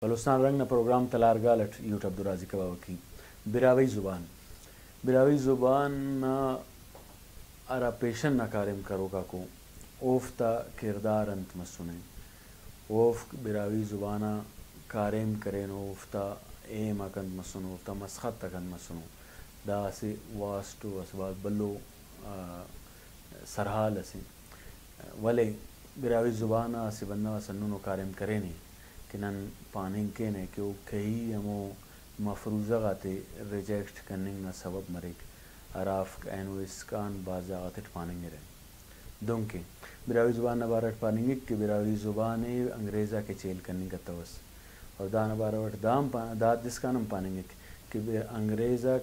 بلوچستان رنگ پروگرام تلارگالٹ یوٹ عبدالرازق کی براوی زبان ارا پیشن نکارم کروگا کو اوفتا کردار انت مسنے اوف براوی زبانا کاریم کرینو اوفتا ایم اکند مسنو اوفتا مسخط اکند مسنو دا اسے واسٹو اسباب بلو سرحال اسے ولے براوی زبانا اسے بندہ سننو کاریم کرینے کہ نن پاننگ کینے کہ او کئی ہمو مفروضہ غاتے ریجیکٹ کننگ نا سبب مریک عراف اینو اسکان بعض آغاتت پاننگ رہے دونکہ براوی زبان نبارٹ پاننگ کہ براوی زبان انگریزہ کے چیل کننگ کا توس اور دا نبارٹ داد دسکانم پاننگ کہ انگریزہ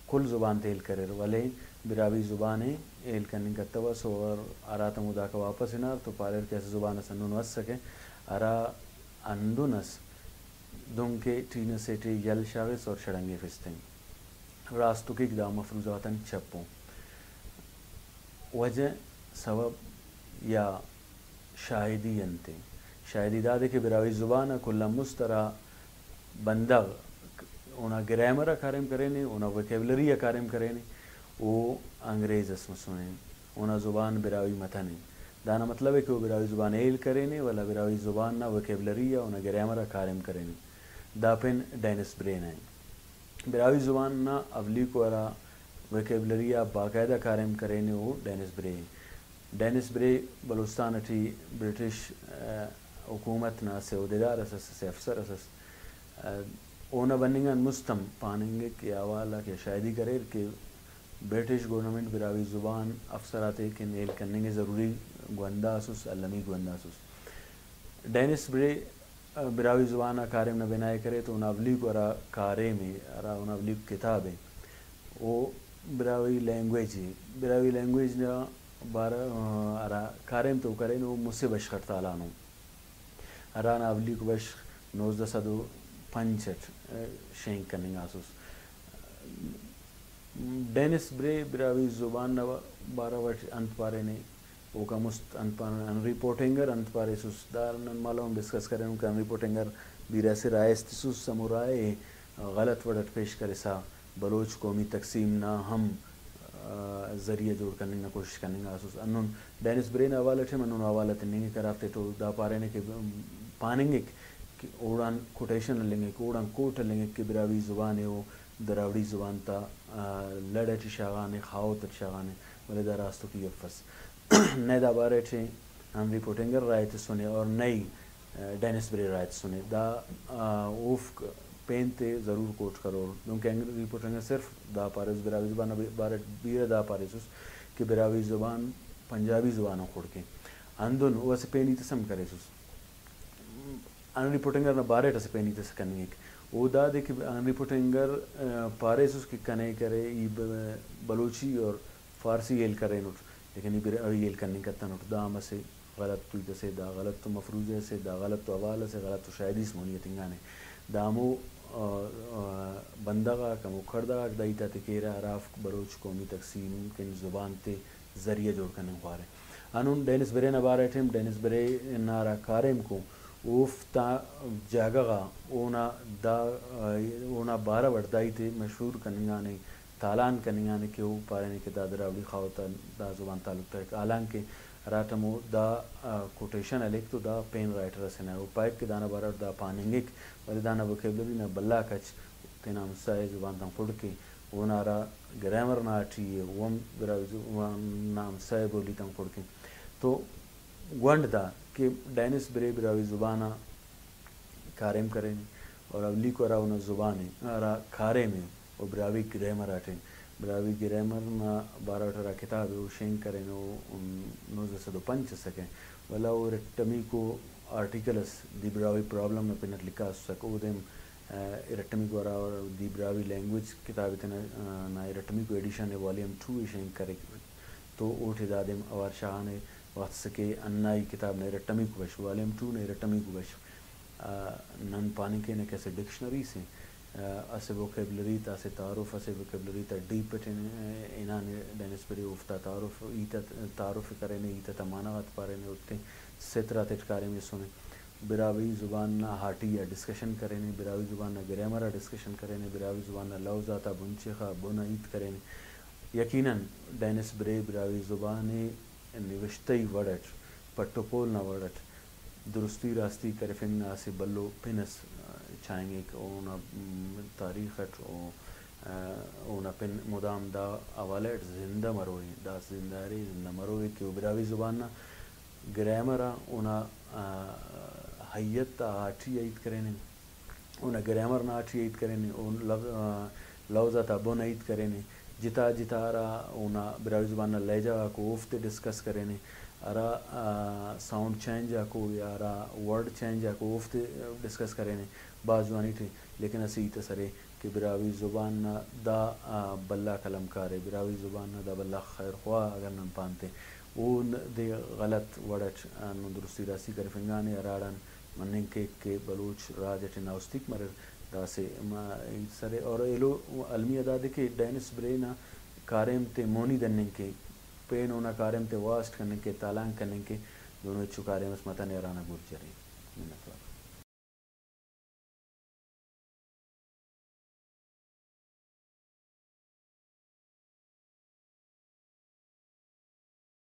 کل زبان تیل کرے ولے براوی زبان ایل کننگ کا توس اور آراتا مدا کا واپس انار تو پارر کیسے زبان سنون وس سکے ارا اندونس دونکہ ٹین سیٹی یل شاغس اور شڑنگے فستیں راستو کی دا مفروضاتاً چپوں وجہ سبب یا شاہدی انتے شاہدی دادے کہ براوی زبان کلا مسترا بندغ اونا گرامر کارم کرینے اونا ویکیبلری کارم کرینے او انگریز اسم سنیں اونا زبان براوی متنے دانا مطلب ہے کہ وہ براوی زبان ایل کرینے ولا براوی زبان نا ویکیبلری اونا گرامر کارم کرینے دا پن ڈینس برین ہے براوی زبان نا اولی کو ارا ویکیبلری باقاعدہ کارم کرینے وہ ڈینس برے بلوچستان اٹھی برٹش حکومت نا سے عہدیدار اسس سے افسر اسس اونا بننگان مستم پاننگے کہ آوالا کہ شاہدی کرے کہ برٹش گورنمنٹ براوی زبان افسراتے کہ نیل کننگے ضروری گوندہ اسس علمی گوندہ اسس ڈینس برے براوی زبان کارم نہ بنائے کرے تو اناولی کو ارا کارے میں ارا اناولی کتاب ہے وہ براوی لینگویج نا بارہ ارا کارم تو کرے نو مسے بشخط تالانو ارا ناولی کو بش 1905 شینک کننگ آسوس ڈینس برے براوی زبان نا بارہ وٹ انت پارے نے او کا مست ان رپورٹنگر انت پارے سوس دار معلوم ڈسکس کریں ان کا ان رپورٹنگر بیرا سے رائست سوس سمورائے غلط وڑٹ پیش کرے سا بلوچ قومی تقسیم نہ ہم ذریعہ جوڑ کرنے نہ کوشش کرنے گا سوس انہوں ڈینس برین حوالہ تھے انہوں حوالہ تنگے کرافتے تو دا پارے نے کہ پاننگے کہ اوڑان کوٹیشن لیں گے کہ اوڑان کوٹ لیں گے کہ براوی زبان ہے وہ دراوڑی زبان تا لڑٹ شاغانے خاوت شاغانے ولے دا راستو کی افس نئے دا بارے تھے ہم رپورٹنگر رائے سنے اور نئی ڈینس برے رائے سنے دا اوف پینتے ضرور کوٹ کرو کیونکہ رپورٹنگر صرف دا پارے براوی زبان بارے بیرہ دا پارے سوس کہ براوی زبان پنجابی زبانوں کھوڑ کے اندن وہ اسے پینی تسم کرے سوس ان رپورٹنگر نہ بارے تسے پینی تس کرنے وہ دا دے کہ ان رپورٹنگر پارے سوس کی کنے کرے بلوچی اور فارسی ایل کرے نوٹ لیکن یہ ایل کرنے کا تنوٹ دا ہم سے غلط تو سے دا غلط تو مفروضے سے دا غلط تو حوالہ سے غلط تو شاہدی سمونیت انگانے دامو بندغا کمو کھردہ دائیتا تکیرہ عراف بلوچ قومی تقسیم کن زبان تے ذریعہ جوڑ کرنے خوارے انہوں ڈینس برے نبارے ٹھیم ڈینس برے نارا کارم کو اوفتا جاگا اونا بارہ وردائی تے مشہور کننگانے تالان کننگانے کہ وہ پارے کہ دا دراوڑی خواہتا دا زبان تعلق تک حالانکہ راتمو دا کوٹیشن الیک تو دا پین رائٹر اسے وہ پائپ کے دانا بارہ دا پاننگک ولی دانا وکیبلری نا بلا کچ تینا مسائے زبان تاں پھڑ کے وہ نارا گرامر نا اٹھی ہے وم براوی زبان نا مسائے بولی تاں پھڑ کے تو گونڈ دا کہ ڈینس برے براوی زبانا کارم کریں اور اولی کو ارا انہا زبانے ارا کارے میں اور براوی گرامر آٹھیں براوی گرامر نا بارہ اٹھارہ کتاب ہے وہ شینک کریں وہ 1905 سکیں والا وہ رٹمی کو آرٹیکلس دی براوی پرابلم نا پینٹ لکھا سکو دیم رٹمی کو ارا اور دی براوی لینگویج کتاب نا رٹمی کو ایڈیشن ہے والیوم 2 شینک کرے تو اوٹھ دا دیم اوار شاہانے وقت سکے انائی کتاب نے رٹمی کو بش والیوم 2 نے رٹمی کو بش نن پانی کے نے کیسے ڈکشنری سے اسے ووکیبلری تا سے تعارف اسے ووکیبلری تا ڈیپ انہاں نے ڈینس بری افتا تعارف کرے نے ایتا تمانات پارے نے اٹھتے سترہ تٹکارے میں سنے براوی زبان نہ ہاٹی یا ڈسکشن کریں براوی زبان نہ گرامر ڈسکشن کریں براوی زبان نہ لوزاتا بنچخا بنا عید کریں یقیناً ڈینس برے براوی زبان نوشتئی وڑٹ پٹوپول نہ وڑٹ درستی راستی کرفنگ نہ سے بلو پنس چائیں گے کہ اونا تاریخ اونا پن مدام دا اوالٹ زندہ مروئی دا زنداری زندہ مروئی کہ براوی زبان نہ گرامرا اونا حیت آٹھی عید کریں اونا گرامر نہ آٹھی عید کریں اون لوزاتا بن عید کریں جتا جتارا اونا براوی زبان نہ لہجہ کو افت ڈسکس کریں ارا ساؤنڈ چینج کو یا ارا ورڈ چینج کو افت ڈسکس کریں بازوانی تھی لیکن اسی تسرے کہ براوی زبان نہ دا بلا کلم کارے براوی زبان نہ دا بلا خیر خواہ اگر نن پانتے اون دے غلط وڑٹ درستی راستی کرفنگانے اراڑان مننگ کہ بلوچ راجٹ ناوستک مرر دا سے سرے اور ایلو علمی ادا دے کہ ڈینس برینا کاریم تے مونی دننگ کے پین اونا کاریم تے واسٹ کرنے کے تالان کرنے کے دونوں اچھو کاریم اس متن ارانا گرجریں منت